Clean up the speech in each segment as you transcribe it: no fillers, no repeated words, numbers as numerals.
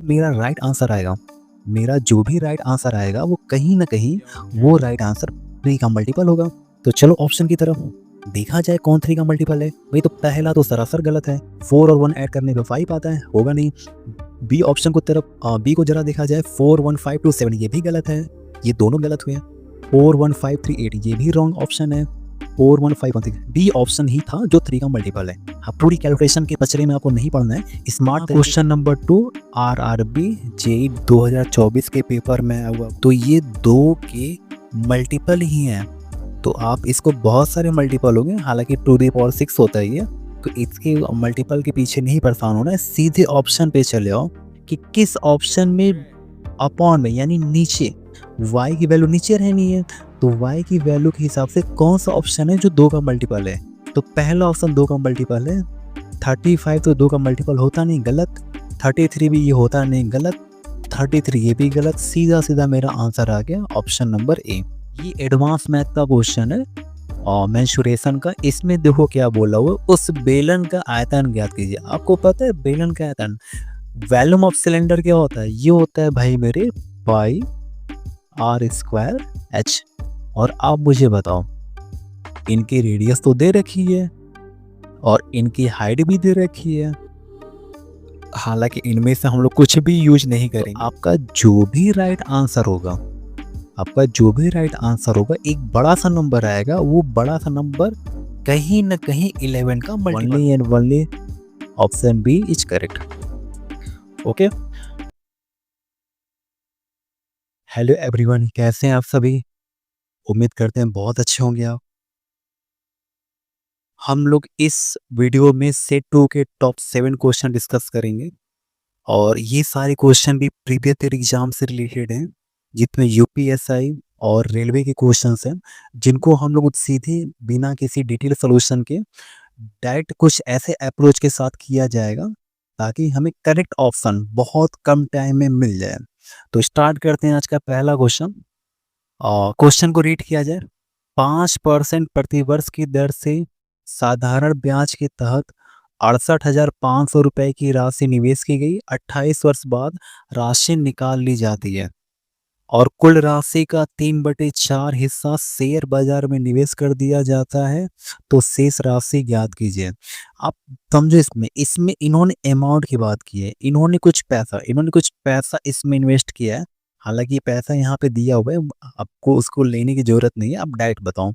मेरा right answer आएगा, मेरा जो भी राइट आंसर आएगा वो कहीं न कहीं वो राइट आंसर 3 का मल्टीपल होगा। तो चलो ऑप्शन की तरफ देखा जाए कौन 3 का मल्टीपल है। भई तो पहला तो सरासर गलत है, 4 और 1 ऐड करने पे 5 आता है, होगा नहीं। बी ऑप्शन को तरफ बी को जरा देखा जाए 4 1 5 2 7 ये भी गलत है, ये दोनों गलत हुए। 4 1 5 3 8 ये भी रॉन्ग ऑप्शन है। 4 1 5 1 6 डी ऑप्शन ही था जो 3 का मल्टीपल है। हाँ, पूरी कैलकुलेशन के पचड़े में आपको नहीं पढ़ना है, smart question number 2 RRB JEE 2024 के पेपर में आया हुआ, तो ये 2 के मल्टीपल ही हैं। तो आप इसको बहुत सारे मल्टीपल होंगे, हालांकि 2 दी पावर 6 होता है ये, तो इसके मल्टीपल के पीछे नहीं परेशान होना है, सीधे ऑप्शन पे चले आओ कि किस ऑप्शन में अपॉन में यानी नीचे y की वैल्यू नीचे रहनी है, तो y की वैल्यू के हिसाब से कौन सा ऑप्शन है जो 2 का मल्टीपल है। तो पहला ऑप्शन 2 का मल्टीपल है, 35 तो 2 का मल्टीपल होता नहीं, गलत। 33 भी ये होता नहीं, गलत। 33 ये भी गलत। सीधा सीधा मेरा आंसर आ गया ऑप्शन नंबर ए। ये एडवांस मैथ का क्वेश्चन है और मेंसुरेशन का। इसमें देखो क्या बोला हुआ, उस बेलन का आयतन ज्ञात कीजिए। आपको पता है बेलन का आयतन, वॉल्यूम ऑफ सिलेंडर क्या होता है? ये होता है भाई मेरे पाई आर स्क्वायर एच। और आप मुझे बताओ, इनकी रेडियस तो दे रखी है और इनकी हाइट भी दे रखी है, हालांकि इनमें से हम लोग कुछ भी यूज नहीं करेंगे। तो आपका जो भी राइट आंसर होगा, आपका जो भी राइट आंसर होगा, एक बड़ा सा नंबर आएगा, वो बड़ा सा नंबर कहीं न कहीं 11 का multiple. Only and only option B is correct. Okay, hello everyone, कैसे हैं आप सभी? उम्मीद करते हैं बहुत अच्छे होंगे आप। हम लोग इस वीडियो में सेट 2 के टॉप 7 क्वेश्चन डिस्कस करेंगे और ये सारे क्वेश्चन भी प्रीवियस ईयर एग्जाम से रिलेटेड हैं, जिसमें यूपीएसआई और रेलवे के क्वेश्चंस हैं, जिनको हम लोग सीधे बिना किसी डिटेल सोल्यूशन के डायरेक्ट कुछ ऐसे अप्रोच के साथ किया जाएगा ताकि हमें करेक्ट ऑप्शन बहुत कम टाइम में मिल जाए। तो स्टार्ट करते हैं आज का पहला क्वेश्चन। क्वेश्चन को रीड किया जाए। 5% प्रतिवर्ष की दर से साधारण ब्याज के तहत 68,500 रुपए की राशि निवेश की गई। 28 वर्ष बाद राशि निकाल ली जाती है और कुल राशि का 3/4 हिस्सा शेयर बाजार में निवेश कर दिया जाता है। तो शेष राशि ज्ञात कीजिए। आप समझो, इसमें इसमें इन्होंने अमाउंट की बात की है, इन्होंने कुछ पैसा इसमें इन्वेस्ट किया है। हालांकि ये पैसा यहाँ पे दिया हुआ है, आपको उसको लेने की जरूरत नहीं है। आप डायरेक्ट बताओ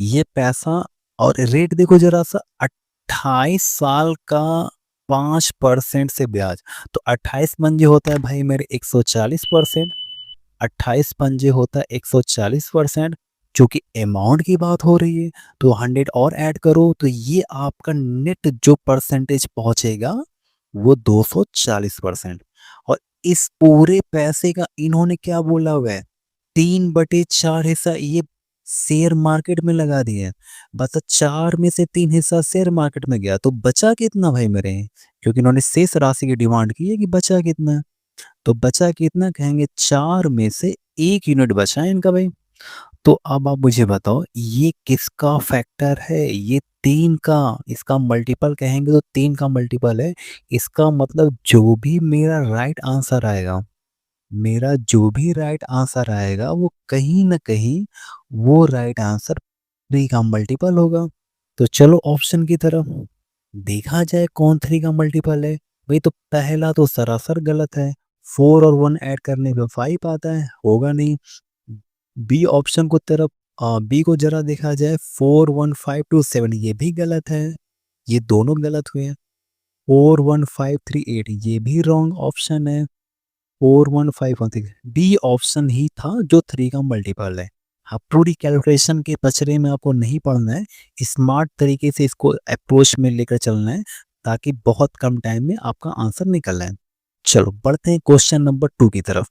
ये पैसा, और रेट देखो जरा सा, 28 साल का 5% से ब्याज। तो 28 पंजे होता है भाई मेरे 140%, 28 पंजे होता है 140%, चूंकि अमाउंट की बात हो रही है तो 100 और ऐड करो, तो ये आपका नेट जो परसेंटेज पहुंचेगा वो 240%। और इस पूरे पैसे का इन्होंने क्या बोला हुआ है, 3/4 हिस्सा ये शेयर मार्केट में लगा दिए। बस 4 में से 3 हिस्सा शेयर मार्केट में गया, तो बचा कितना भाई मेरे? क्योंकि इन्होंने शेष राशि की डिमांड की है कि बचा कितना, तो बचा कितना कहेंगे 4 में से 1 यूनिट बचा है इनका भाई। तो अब आप मुझे बताओ ये किसका फैक्टर है? ये 3 का, इसका मल्टीपल कहेंगे तो 3 का मल्टीपल है। इसका मतलब जो भी मेरा राइट आंसर आएगा, मेरा जो भी राइट आंसर आएगा वो कहीं न कहीं वो राइट आंसर 3 का मल्टीपल होगा। तो चलो ऑप्शन की तरफ देखा जाए कौन 3 का मल्टीपल है। भाई तो पहला तो सरासर गलत है, 4 और 1 ऐड करने पे 5 आता है, होगा नहीं। बी ऑप्शन को तरफ बी को जरा देखा जाए 4 1 5 2 7 ये भी गलत है, ये दोनों गलत हुए। 4 1 5 3 8 ये भी रॉन्ग ऑप्शन है। 4 1 5 1 6 डी ऑप्शन ही था जो 3 का मल्टीपल है। हाँ, पूरी कैलकुलेशन के पचड़े में आपको नहीं पढ़ना है, स्मार्ट तरीके से इसको अप्रोच में लेकर चलना है ताकि बहुत कम टाइम में आपका आंसर निकल आए। चलो बढ़ते हैं क्वेश्चन नंबर 2 की तरफ।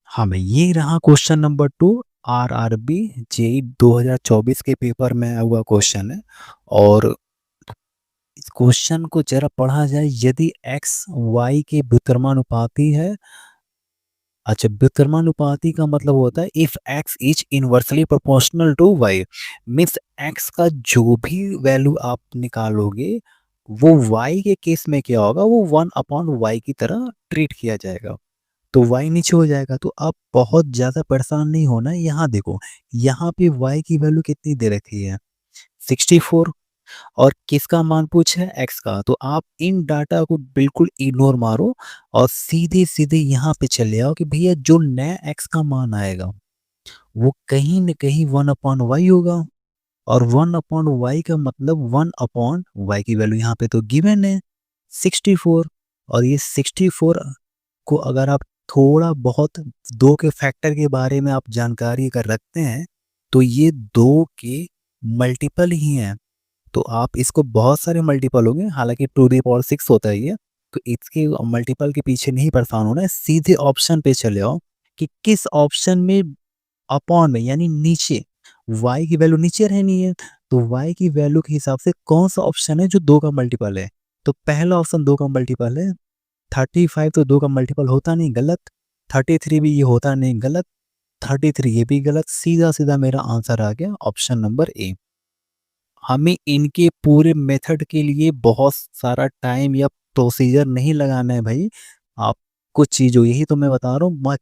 हाँ भाई, ये रहा क्वेश्चन नंबर 2, आरआरबी जेईई 2024 के पेपर में आया हुआ क्वेश्चन है। और इस क्वेश्चन को जरा पढ़ा जाए, यदि एक्स वाई के व्युत्क्रमानुपाती है। अच्छा, व्युत्क्रमानुपाती का मतलब होता है if X is inversely proportional to Y, means X का जो भी वैल्यू आप निकालोगे वो y के केस में क्या होगा, वो 1/y की तरह ट्रीट किया जाएगा। तो y नीचे हो जाएगा। तो आप बहुत ज़्यादा परेशान नहीं होना है। यहाँ देखो, यहाँ पे y की वैल्यू कितनी दे रखी है, 64, और किसका मान पूछा है, x का। तो आप इन डाटा को बिल्कुल इग्नोर मारो और सीधे-सीधे यहाँ पे चले आओ कि भैया जो नया x का मान आएगा, वो कहीं न कहीं 1/y होगा। और 1/y का मतलब 1/y की वैल्यू यहाँ पे तो गिवन है 64। और ये 64 को अगर आप थोड़ा बहुत 2 के फैक्टर के बारे में आप जानकारी अगर रखते हैं, तो ये 2 के मल्टीपल ही हैं। तो आप इसको बहुत सारे मल्टीपल होंगे, हालाँकि 2 द पावर 6 होता है ये, तो इसके मल्टीपल के पीछे नहीं परेशान होना है, सीधे ऑप्शन पे चले आओ कि किस ऑप्शन में अपॉन में यानी नीचे y की वैल्यू नीचे रहनी है, तो y की वैल्यू के हिसाब से कौन-सा ऑप्शन है जो 2 का मल्टीपल है। तो पहला ऑप्शन 2 का मल्टीपल है, 35 तो 2 का मल्टीपल होता नहीं, गलत। 33 भी ये होता नहीं, गलत। 33 ये भी गलत। सीधा-सीधा मेरा आंसर आ गया ऑप्शन नंबर ए। हमें इनके पूरे मेथड के लिए बहुत सारा टाइम या प्रोसीजर नहीं लगाना है भाई। आप कुछ चीज़ों, यही तो मैं बता रहा हूँ,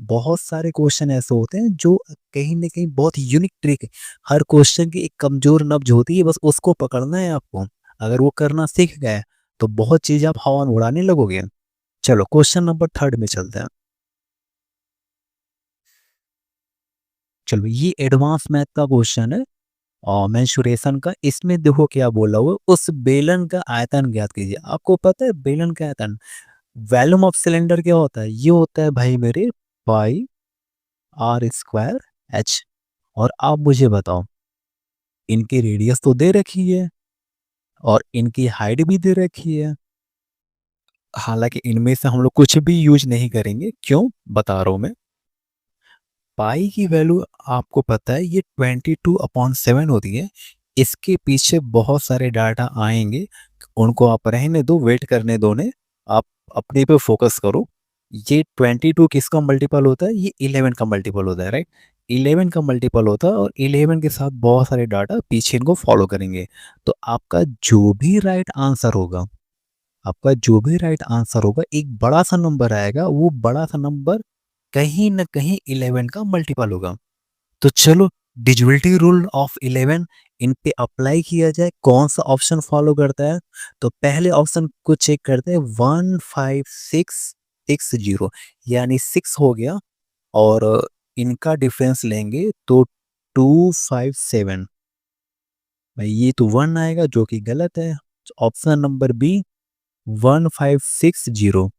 बहुत सारे क्वेश्चन ऐसे होते हैं जो कहीं न कहीं बहुत यूनिक ट्रिक है। हर क्वेश्चन की एक कमज़ोर नब्ज़ होती है, बस उसको पकड़ना है आपको। अगर वो करना सीख गए, तो बहुत चीज़ आप हवा में उड़ाने लगोगे। चलो क्वेश्चन नंबर 3 में चलते हैं। चलो ये एडवांस मैथ का क्वेश्चन है और मेंसुरेशन का। इसमें देखो क्या बोला हुआ है, उस बेलन का आयतन ज्ञात कीजिए। आपको पता है बेलन का आयतन, वॉल्यूम ऑफ सिलेंडर क्या होता है? ये होता है भाई मेरे पाई आर स्क्वायर एच। और आप मुझे बताओ, इनकी रेडियस तो दे रखी है और इनकी हाइट भी दे रखी है। हालांकि इनमें से हम लोग कुछ भी यूज नहीं करेंगे, क्यों बता रहा हूं मैं। पाई की वैल्यू आपको पता है ये 22/7 होती है। इसके पीछे बहुत सारे डाटा आएंगे, उनको आप रहने दो, वेट करने दो ने। आप अपने पे फोकस करो। ये 22 किसका मल्टीपल होता है? ये 11 का मल्टीपल होता है, राइट। 11 का मल्टीपल होता है और 11 के साथ बहुत सारे डाटा पीछे इनको फॉलो करेंगे। तो आपका जो भी राइट आंसर होगा, आपका जो भी राइट आंसर होगा, एक बड़ा सा नंबर आएगा, वो बड़ा सा नंबर कहीं न कहीं 11 का मल्टीपल होगा। तो चलो डिविजिबिलिटी रूल ऑफ 11 इन पे अप्लाई किया जाए, कौन सा ऑप्शन फॉलो करता है। तो पहले ऑप्शन को चेक करते हैं, 15660 यानी 6 हो गया, और इनका डिफरेंस लेंगे तो 257। भाई ये तो 1 आएगा जो कि गलत है। ऑप्शन नंबर बी 1560,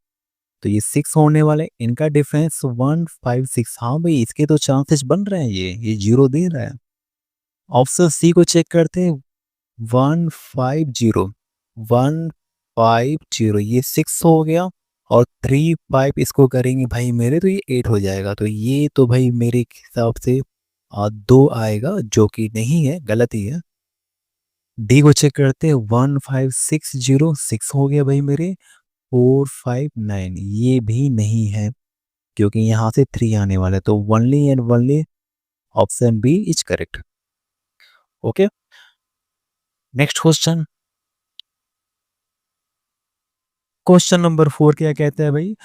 तो ये 6 होने वाले, इनका डिफरेंस 156। हाँ भाई, इसके तो चांसेस बन रहे हैं, ये 0 दे रहा है। ऑप्शन सी को चेक करते हैं, 150, 150 ये 6 हो गया, और 35 इसको करेंगे भाई मेरे, तो ये 8 हो जाएगा। तो ये तो भाई मेरे हिसाब से 2 आएगा जो कि नहीं है, गलत ही है। डी को चेक करते हैं, 15606 6 हो गया भाई मेरे, 459 ये भी नहीं है, क्योंकि यहाँ से 3 आने वाला है। तो only and only option B is correct. Okay, next question. Question number 4 क्या कहता है भाई,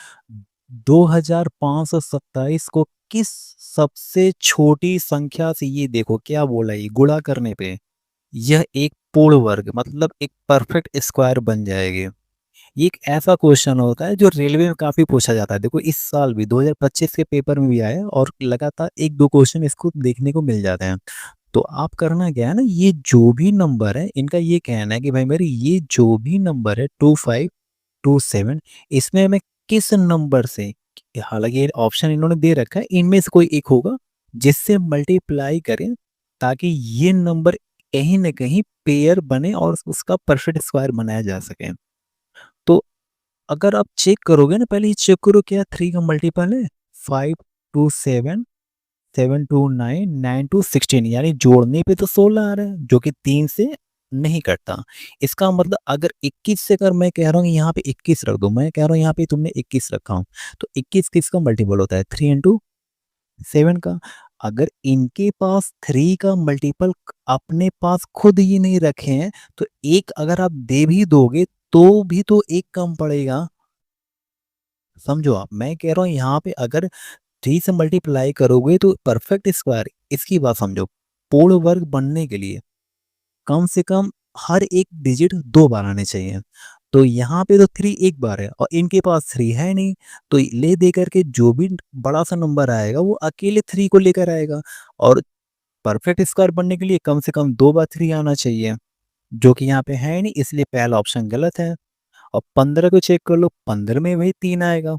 2527 को किस सबसे छोटी संख्या से, ये देखो क्या बोला, ये गुणा करने पे यह एक पूर्ण वर्ग मतलब एक परफेक्ट स्क्वायर बन जाएगी। ये एक ऐसा क्वेश्चन होता है जो रेलवे में काफ़ी पूछा जाता है। देखो इस साल भी 2025 के पेपर में भी आया है, और लगातार 1-2 क्वेश्चन इसको देखने को मिल जाते हैं। तो आप करना क्या है ना, ये जो भी नंबर है, इनका ये कहना है कि भाई मेरे ये जो भी नंबर है 2527, इसमें मैं किस नंबर से, हालांकि ये ऑप्शन इन्होंने दे रखा है, इनमें से कोई एक होगा जिससे मल्टीप्लाई करें, ताकि ये नंबर कहीं ना कहीं पेयर बने और उसका परफेक्ट स्क्वायर बनाया जा सके। तो अगर आप चेक करोगे ना, पहले ये चेक करो क्या 3 का मल्टीपल है, 527, 729, 9 2 16, यानी जोड़ने पे तो 16 आ रहा है जो कि 3 से नहीं कटता। इसका मतलब अगर 21 से, अगर मैं कह रहा हूँ यहाँ पे 21 रख दो, मैं कह रहा हूँ यहाँ पे तुमने 21 रखा हूँ, तो 21 किसका मल्टीपल होता है, 3 इंटू 7 का। अगर इनके पास 3 का मल्टीपल अपने पास खुद ही नहीं रखे हैं, तो एक अगर आप दे भी दोगे तो भी तो एक कम पड़ेगा। समझो आप, मैं कह रहा हूँ यहाँ पे अगर 3 से मल्टीप्लाई करोगे तो परफेक्ट स्क्वायर, इसकी बात समझो, पूर्ण वर्ग बनने के लिए कम से कम हर एक डिजिट 2 बार आने चाहिए। तो यहाँ पे तो 3 एक बार है और इनके पास 3 है नहीं, तो ले दे करके जो भी बड़ा-सा नंबर आएगा वो अकेले 3 को लेकर आएगा और परफेक्ट स्क्वायर बनने के लिए कम से कम 2 बार 3 आना चाहिए, जो कि यहाँ पे है नहीं, इसलिए पहला ऑप्शन गलत है। और 15 को चेक कर लो, 15 में वही 3 आएगा।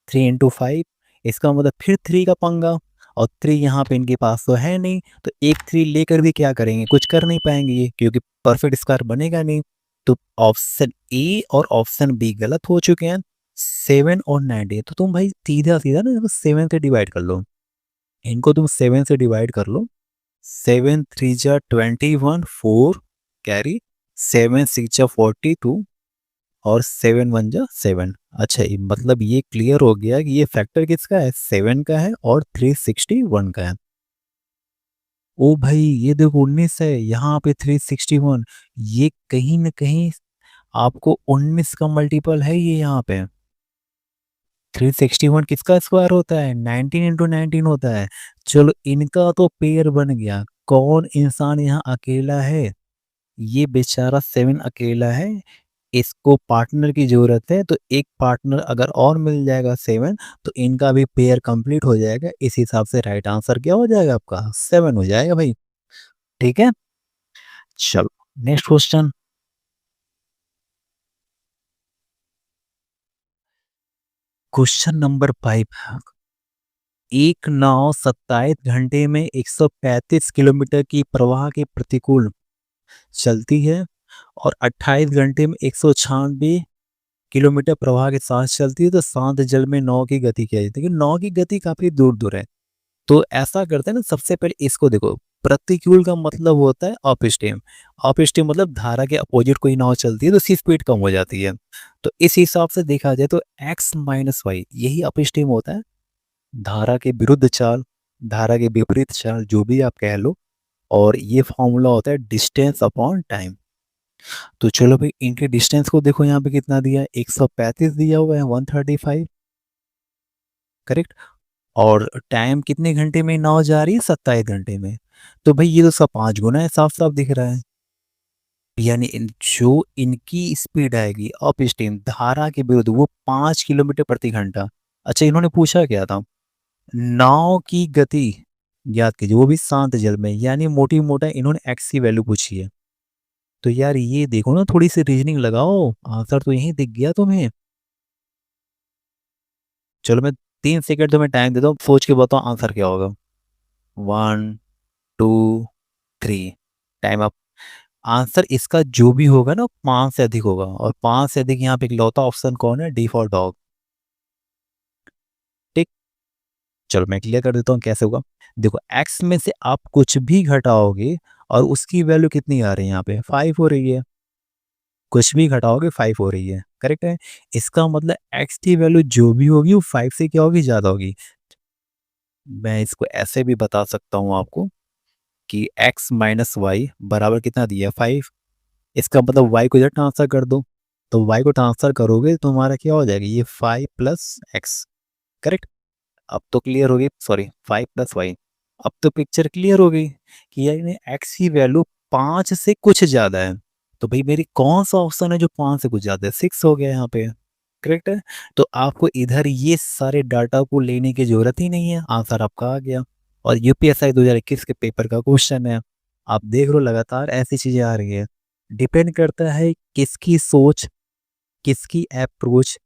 3 इंटू 5, इसका मतलब फिर 3 का पंगा, और 3 यहाँ पे इनके पास तो है नहीं, तो एक 3 लेकर भी क्या करेंगे, कुछ कर नहीं पाएंगे ये, क्योंकि परफेक्ट स्क्वायर बनेगा नहीं। तो ऑप्शन ए और ऑप्शन बी गलत हो चुके हैं। 7 और 90, तो तुम भाई सीधा सीधा ना 7 से डिवाइड कर लो, इनको तुम 7 से डिवाइड कर लो। 7 3 जा 21, 4 कैरी, 7 6 जा 42 और 7 1 जा 7। अच्छा, ये मतलब ये क्लियर हो गया कि ये फैक्टर किसका है, 7 का है और 361 का है। ओ भाई ये देखो 19 है, यहाँ पे 361, ये कहीं ना कहीं आपको 19 का मल्टीपल है ये यहाँ पे। 361 किसका स्क्वायर होता है, 19 इंटू 19 होता है। चलो इनका तो पेयर बन गया, कौन इंसान यहाँ अकेला है, ये बेचारा 7 अकेला है, इसको पार्टनर की ज़रूरत है, तो एक पार्टनर अगर और मिल जाएगा 7, तो इनका भी पेयर कंप्लीट हो जाएगा। इस हिसाब से राइट आंसर क्या हो जाएगा आपका, 7 हो जाएगा भाई। ठीक है? चलो नेक्स्ट क्वेश्चन। Question number 5। एक नाव 27 घंटे में 135 किलोमीटर की प्रवाह के प्रतिकूल चलती है और 28 घंटे में 196 किलोमीटर प्रवाह के साथ चलती है, तो शांत जल में नाव की गति क्या है। देखिए नाव की गति काफी दूर दूर है, तो ऐसा करते हैं ना, सबसे पहले इसको देखो। प्रतिकूल का मतलब होता है अपस्ट्रीम, अपस्ट्रीम मतलब धारा के अपोजिट कोई नाव चलती है तो उसकी स्पीड कम हो जाती है। तो इस हिसाब से देखा जाए तो एक्स माइनस वाई यही अपस्ट्रीम होता है, धारा के विरुद्ध चाल, धारा के विपरीत चाल, जो भी आप कह लो। और ये फॉर्मूला होता है डिस्टेंस अपॉन टाइम। तो चलो भाई इनके डिस्टेंस को देखो, यहाँ पे कितना दिया है, 135 दिया हुआ है, 135, करेक्ट। और टाइम कितने घंटे में नाव जा रही है, 27 घंटे में। तो भाई ये तो सब 5 गुना है, साफ साफ दिख रहा है। यानी जो इनकी स्पीड आएगी अप स्टीम धारा के विरुद्ध, वो 5 किलोमीटर प्रति घंटा। अच्छा इन्होंने पूछा क्या था, नाव की गति याद कीजिए, वो भी शांत जल में, यानी मोटी मोटा इन्होंने एक्स की वैल्यू पूछी है। तो यार ये देखो ना, थोड़ी सी रीजनिंग लगाओ, आंसर तो यही दिख गया तुम्हें। चलो मैं 3 सेकंड तुम्हें टाइम देता हूँ, सोच के बताओ आंसर क्या होगा। 1 2 3, टाइम अप। आंसर इसका जो भी होगा ना 5 से अधिक होगा, और 5 से अधिक यहाँ पे इकलौता ऑप्शन कौन है, डी फॉर डॉग। ठीक। चलो मैं क्लियर कर देता हूँ कैसे होगा। देखो एक्स में से आप कुछ भी घटाओगे और उसकी वैल्यू कितनी आ रही है, यहाँ पे 5 हो रही है। कुछ भी घटाओगे 5 हो रही है, करेक्ट है। इसका मतलब एक्स की वैल्यू जो भी होगी वो 5 से क्या होगी, ज्यादा होगी। मैं इसको ऐसे भी बता सकता हूँ आपको कि एक्स माइनस वाई बराबर कितना दिया है, 5। इसका मतलब वाई को इधर ट्रांसफर कर दो, तो वाई को ट्रांसफर करोगे तो हमारा क्या हो जाएगा, ये 5 प्लस एक्स, करेक्ट। अब तो क्लियर हो गई, सॉरी 5 प्लस वाई। अब तो पिक्चर क्लियर हो गई कि यार एक्स की वैल्यू 5 से कुछ ज़्यादा है। तो भाई मेरी कौन सा ऑप्शन है जो 5 से कुछ ज़्यादा है, 6 हो गया यहाँ पे, करेक्ट है। तो आपको इधर ये सारे डाटा को लेने की ज़रूरत ही नहीं है, आंसर आपका आ गया। और यूपीएससी 2021 के पेपर का क्वेश्चन है, आप देख रहे हो लगातार ऐसी चीज़ें आ रही है। डिपेंड करता है किसकी सोच, किसकी अप्रोच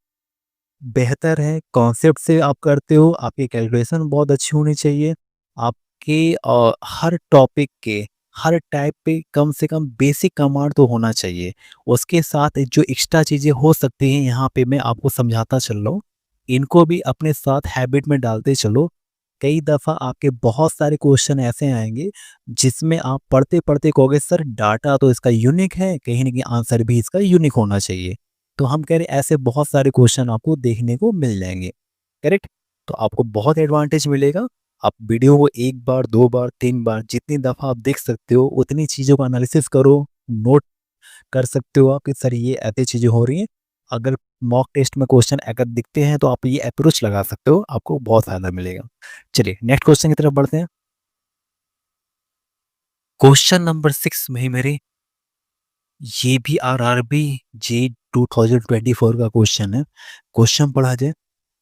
बेहतर है, कॉन्सेप्ट से आप करते हो, आपकी कैलकुलेशन बहुत अच्छी होनी चाहिए। आपके हर टॉपिक के हर टाइप पे कम से कम बेसिक कमांड तो होना चाहिए। उसके साथ जो एक्स्ट्रा चीज़ें हो सकती हैं यहाँ पे मैं आपको समझाता चल रहा हूँ, इनको भी अपने साथ हैबिट में डालते चलो। कई दफ़ा आपके बहुत सारे क्वेश्चन ऐसे आएंगे जिसमें आप पढ़ते पढ़ते कहोगे सर डाटा तो इसका यूनिक है, कहीं ना कहीं आंसर भी इसका यूनिक होना चाहिए। तो हम कह रहे हैं ऐसे बहुत सारे क्वेश्चन आपको देखने को मिल जाएंगे, करेक्ट। तो आपको बहुत एडवांटेज मिलेगा। आप वीडियो को 1 बार, 2 बार, 3 बार जितनी दफ़ा आप देख सकते हो उतनी चीज़ों का एनालिसिस करो, नोट कर सकते हो आप कि सर ये ऐसी चीज़ें हो रही हैं। अगर मॉक टेस्ट में क्वेश्चन अगर दिखते हैं तो आप ये अप्रोच लगा सकते हो, आपको बहुत फ़ायदा मिलेगा। चलिए नेक्स्ट क्वेश्चन की तरफ बढ़ते हैं। क्वेश्चन नंबर 6 में मेरे ये भी आरआरबी जे 2024 का क्वेश्चन है। क्वेश्चन पढ़ा जाए,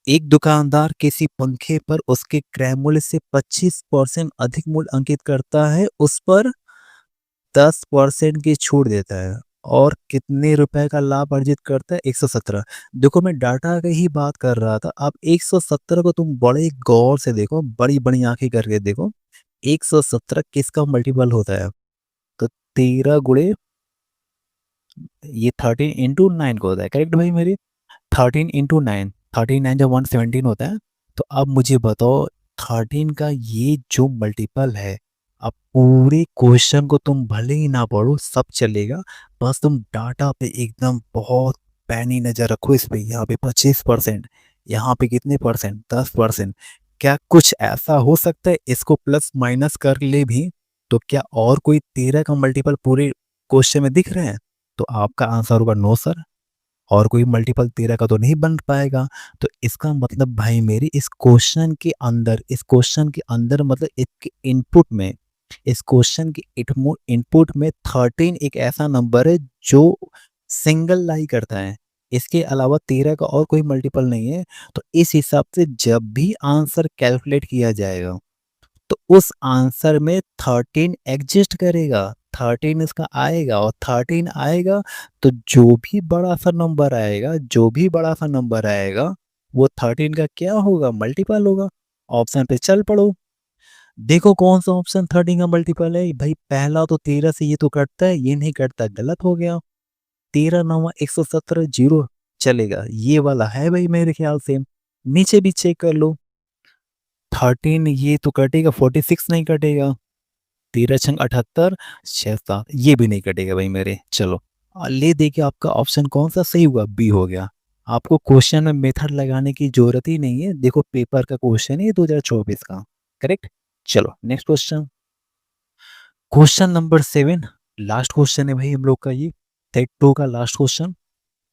एक दुकानदार किसी पंखे पर उसके क्रय मूल्य से 25% अधिक मूल्य अंकित करता है, उस पर 10% की छूट देता है और कितने रुपए का लाभ अर्जित करता है? 117। देखो मैं डाटा की ही बात कर रहा था। अब 117 को तुम बड़े गौर से देखो, बड़ी-बड़ी आँखें करके देखो। 117 किसका मल्टीपल होता है? तो 13 गुणे ये 13 इंटू 9 को होता है, करेक्ट भाई मेरी? 13 इंटू 9, 13 9 जब 117 होता है। तो अब मुझे बताओ 13 का ये जो मल्टीपल है, अब पूरे क्वेश्चन को तुम भले ही ना पढ़ो सब चलेगा, बस तुम डाटा पे एकदम बहुत पैनी नज़र रखो इस पे। यहाँ पे 25%, यहाँ पे कितने परसेंट? 10%। क्या कुछ ऐसा हो सकता है इसको प्लस माइनस कर ले भी, तो क्या और कोई 13 का मल्टीपल पूरे क्वेश्चन में दिख रहे हैं? तो आपका आंसर होगा नो सर, और कोई मल्टीपल 13 का तो नहीं बन पाएगा। तो इसका मतलब भाई मेरी इस क्वेश्चन के अंदर मतलब एक इनपुट में, इस क्वेश्चन के इनपुट में 13 एक ऐसा नंबर है जो सिंगल लाई करता है। इसके अलावा 13 का और कोई मल्टीपल नहीं है। तो इस हिसाब से जब भी आंसर कैलकुलेट किया जाएगा तो उस आंसर में 13 एग्जिस्ट करेगा, 13 इसका आएगा, और 13 आएगा तो जो भी बड़ा सा नंबर आएगा वो 13 का क्या होगा? मल्टीपल होगा। ऑप्शन पे चल पड़ो, देखो कौन सा ऑप्शन 13 का मल्टीपल है। भाई पहला तो 13 से ये तो कटता है, ये नहीं कटता, गलत हो गया। 13 9 117 जीरो चलेगा, ये वाला है भाई मेरे ख्याल से। नीचे भी चेक कर लो, 13 ये तो कटेगा, 46 नहीं कटेगा, 13 छंग 78, 6 7 ये भी नहीं कटेगा भाई मेरे। चलो ले देखिए आपका ऑप्शन कौन सा सही हुआ, बी हो गया। आपको क्वेश्चन में मेथड लगाने की जरूरत ही नहीं है, देखो पेपर का क्वेश्चन है 2024 का, करेक्ट। चलो next question, question number 7, last question है भाई हम लोग का, ये सेट 2 का लास्ट क्वेश्चन।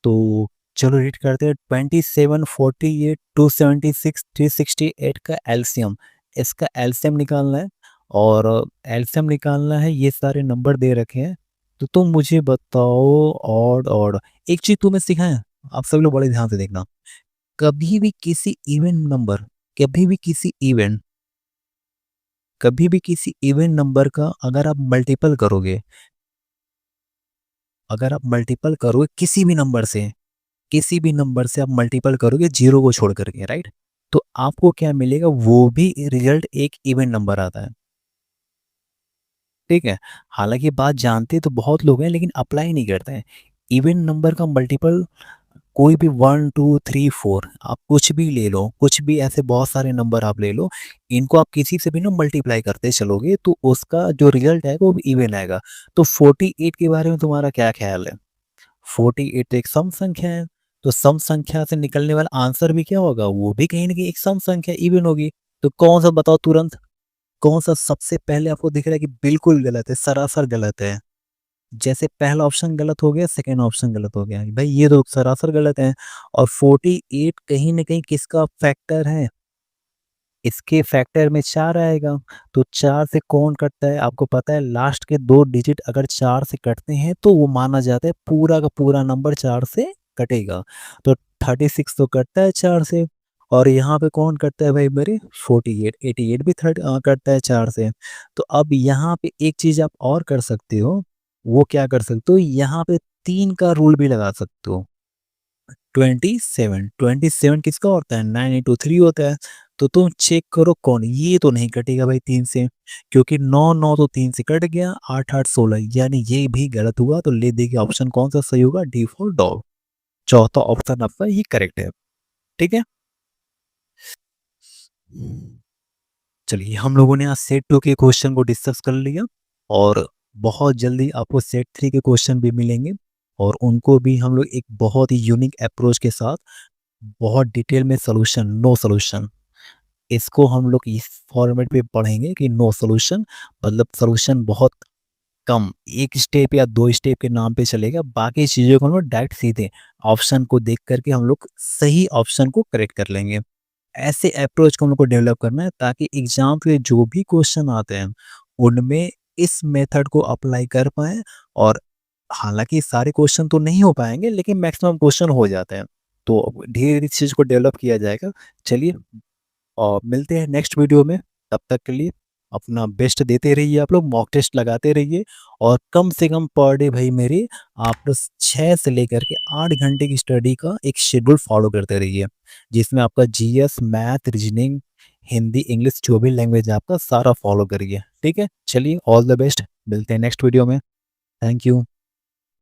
तो चलो रीड करते हैं, 27 48 276 368 का एलसीएम, इसका एलसीएम निकालना है। और एलसीएम निकालना है, ये सारे नंबर दे रखे हैं। तो तुम मुझे बताओ, और एक चीज तुम्हें सिखाएं, आप सब लोग बड़े ध्यान से देखना। कभी भी किसी इवेंट नंबर कभी भी किसी इवेंट कभी भी किसी इवेंट नंबर का अगर आप मल्टीपल करोगे किसी भी नंबर से आप मल्टीपल करोगे जीरो को छोड़ करके, राइट? तो आपको क्या मिलेगा? वो भी रिजल्ट एक इवन नंबर आता है, ठीक है। हालांकि बात जानते तो बहुत लोग हैं लेकिन अप्लाई नहीं करते हैं। इवन नंबर का मल्टीपल कोई भी 1 2 3 4 आप कुछ भी ले लो, कुछ भी ऐसे बहुत सारे नंबर आप ले लो, इनको आप किसी से भी ना मल्टीप्लाई करते चलोगे तो उसका जो रिजल्ट आएगा वो इवन आएगा। तो 48 के बारे में तुम्हारा क्या ख्याल है? 48 एक सम संख्या है, तो सम संख्या से निकलने वाला आंसर भी क्या होगा? वो भी कहीं न कहीं एक सम संख्या इवन होगी। तो कौन-सा बताओ तुरंत, कौन-सा सबसे पहले आपको दिख रहा है कि बिल्कुल गलत है, सरासर गलत है? जैसे पहला ऑप्शन गलत हो गया, सेकंड ऑप्शन गलत हो गया। भाई ये तो सरासर गलत है। और 48 कहीं न कहीं किसका फैक्टर है? इसके फैक्टर में 4 आएगा। तो 4 से कौन कटता है? आपको पता है लास्ट के 2 डिजिट अगर 4 से कटते हैं तो वो माना जाता है पूरा का पूरा नंबर 4 से कटेगा। तो 36 तो कटता है 4 से, और यहाँ पे कौन कटता है भाई मेरे? 48, 88 भी कटता है 4 से। तो अब यहाँ पे एक चीज़ आप और कर सकते हो, वो क्या कर सकते हो? यहाँ पे 3 का रूल भी लगा सकते हो। 27 किसका होता है? 9 इंटू 3 होता है। तो तुम चेक करो कौन, ये तो नहीं कटेगा भाई 3 से, क्योंकि 9 9 तो 3 से कट गया, 8 8 16 यानी ये भी गलत हुआ। तो ले देखिए ऑप्शन कौन सा सही होगा? डी फॉर डॉग, चौथा ऑप्शन आपका ये करेक्ट है, ठीक है। चलिए हम लोगों ने आज सेट 2 के क्वेश्चन को डिस्कस कर लिया, और बहुत जल्दी आपको सेट 3 के क्वेश्चन भी मिलेंगे, और उनको भी हम लोग एक बहुत ही यूनिक अप्रोच के साथ बहुत डिटेल में नो सॉल्यूशन इसको हम लोग इस फॉर्मेट में पढ़ेंगे कि नो सॉल्यूशन मतलब सॉल्यूशन बहुत कम, 1 स्टेप या 2 स्टेप के नाम पे चलेगा, बाकी चीज़ों को हम लोग डायरेक्ट सीधे ऑप्शन को देख कर के हम लोग सही ऑप्शन को करेक्ट कर लेंगे। ऐसे अप्रोच को हम लोग को डेवलप करना है ताकि एग्ज़ाम पे जो भी क्वेश्चन आते हैं, उनमें इस मेथड को अप्लाई कर पाएँ और हालाँकि सारे क्वेश्चन तो नहीं हो पाएँगे लेकिन मैक्सिमम क्वेश्चन हो जाते हैं। तो धीरे-धीरे इस चीज़ को डेवलप किया जाएगा। चलिए और मिलते हैं नेक्स्ट वीडियो में। तब तक के लिए अपना बेस्ट देते रहिए, आप लोग मॉक टेस्ट लगाते रहिए और कम से कम पर डे भाई मेरी आप लोग 6 से लेकर के 8 घंटे की स्टडी का एक शेड्यूल फॉलो करते रहिए, जिसमें आपका GS, math, reasoning, Hindi, English जो भी लैंग्वेज है आपका सारा फॉलो करिए। ठीक है? चलिए ऑल द बेस्ट, मिलते हैं नेक्स्ट वीडियो में। Thank you.